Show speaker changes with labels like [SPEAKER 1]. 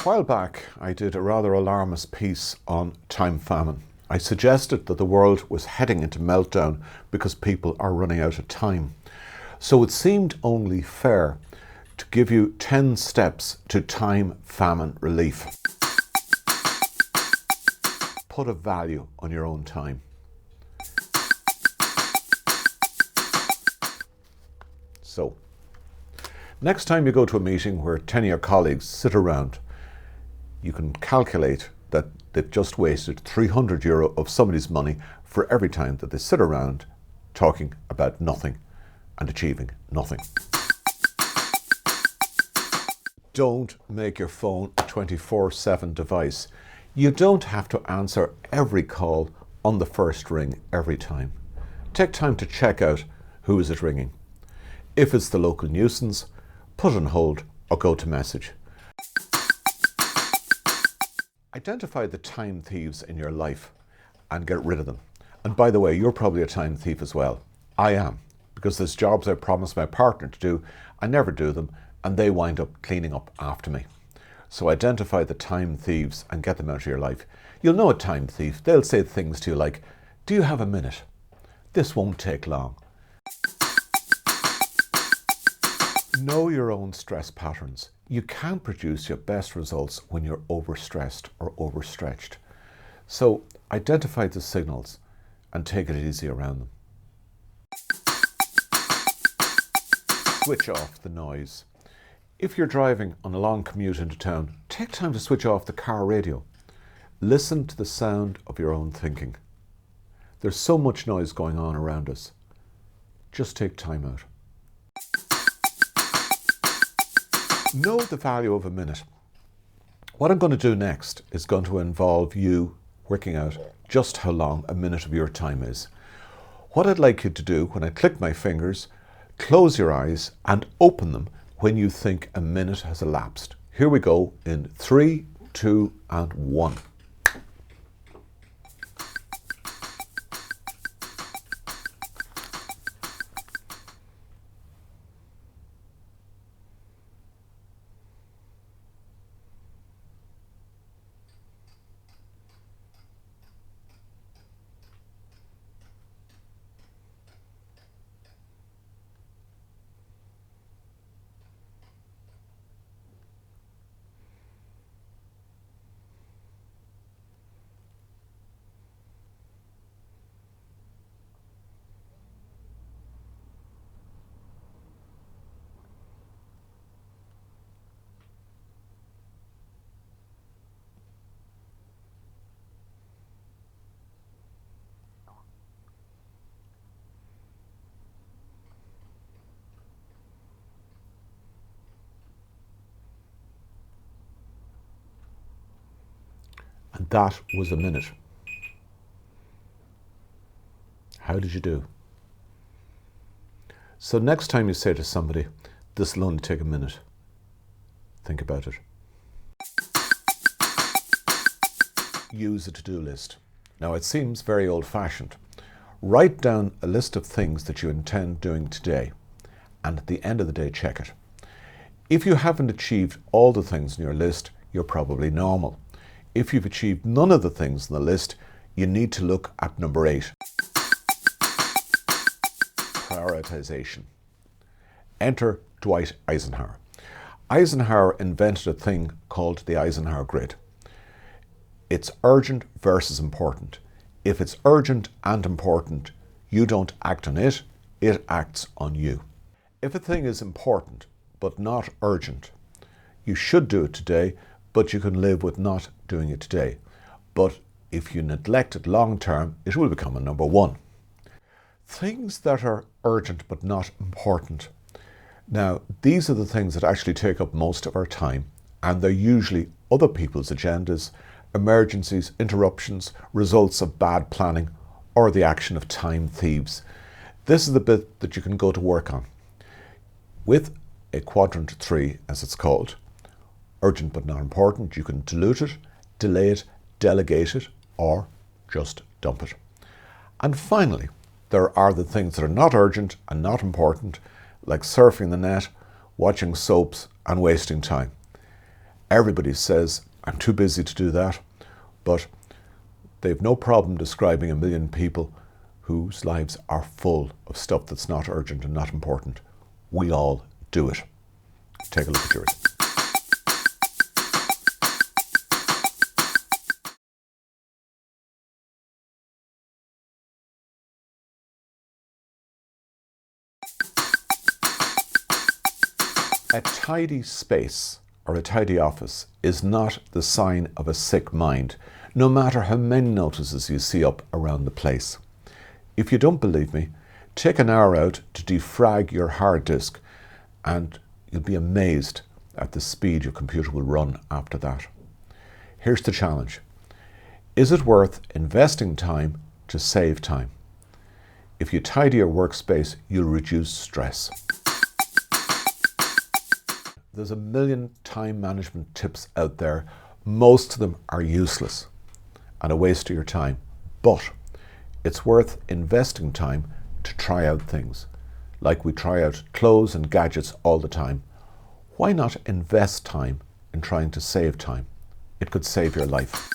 [SPEAKER 1] while back, I did a rather alarmist piece on time famine. I suggested that the world was heading into meltdown because people are running out of time. So it seemed only fair to give you 10 steps to time famine relief. Put a value on your own time. So, next time you go to a meeting where 10 of your colleagues sit around, you can calculate that they've just wasted €300 of somebody's money for every time that they sit around talking about nothing and achieving nothing. Don't make your phone a 24/7 device. You don't have to answer every call on the first ring every time. Take time to check out who is it ringing. If it's the local nuisance, put on hold or go to message. Identify the time thieves in your life and get rid of them. And by the way, you're probably a time thief as well. I am, because there's jobs I promised my partner to do, I never do them, and they wind up cleaning up after me. So identify the time thieves and get them out of your life. You'll know a time thief. They'll say things to you like, "Do you have a minute? This won't take long." Know your own stress patterns. You can't produce your best results when you're overstressed or overstretched. So identify the signals and take it easy around them. Switch off the noise. If you're driving on a long commute into town, take time to switch off the car radio. Listen to the sound of your own thinking. There's so much noise going on around us. Just take time out. Know the value of a minute. What I'm going to do next is going to involve you working out just how long a minute of your time is. What I'd like you to do when I click my fingers, close your eyes and open them when you think a minute has elapsed. Here we go in 3, 2, and 1. And that was a minute. How did you do? So next time you say to somebody, "This will only take a minute," think about it. Use a to-do list. Now it seems very old-fashioned. Write down a list of things that you intend doing today, and at the end of the day, check it. If you haven't achieved all the things in your list, you're probably normal. If you've achieved none of the things on the list, you need to look at number 8. Prioritization. Enter Dwight Eisenhower. Eisenhower invented a thing called the Eisenhower grid. It's urgent versus important. If it's urgent and important, you don't act on it, it acts on you. If a thing is important but not urgent, you should do it today, but you can live with not doing it today. But if you neglect it long term, it will become a number 1. Things that are urgent but not important. Now, these are the things that actually take up most of our time, and they're usually other people's agendas, emergencies, interruptions, results of bad planning, or the action of time thieves. This is the bit that you can go to work on. With a quadrant 3, as it's called, urgent but not important, you can dilute it, delay it, delegate it, or just dump it. And finally, there are the things that are not urgent and not important, like surfing the net, watching soaps, and wasting time. Everybody says, I'm too busy to do that, but they've no problem describing a million people whose lives are full of stuff that's not urgent and not important. We all do it. Take a look at yours. A tidy space or a tidy office is not the sign of a sick mind, no matter how many notices you see up around the place. If you don't believe me, take an hour out to defrag your hard disk and you'll be amazed at the speed your computer will run after that. Here's the challenge. Is it worth investing time to save time? If you tidy your workspace, you'll reduce stress. There's a million time management tips out there. Most of them are useless and a waste of your time, but it's worth investing time to try out things. Like we try out clothes and gadgets all the time. Why not invest time in trying to save time? It could save your life.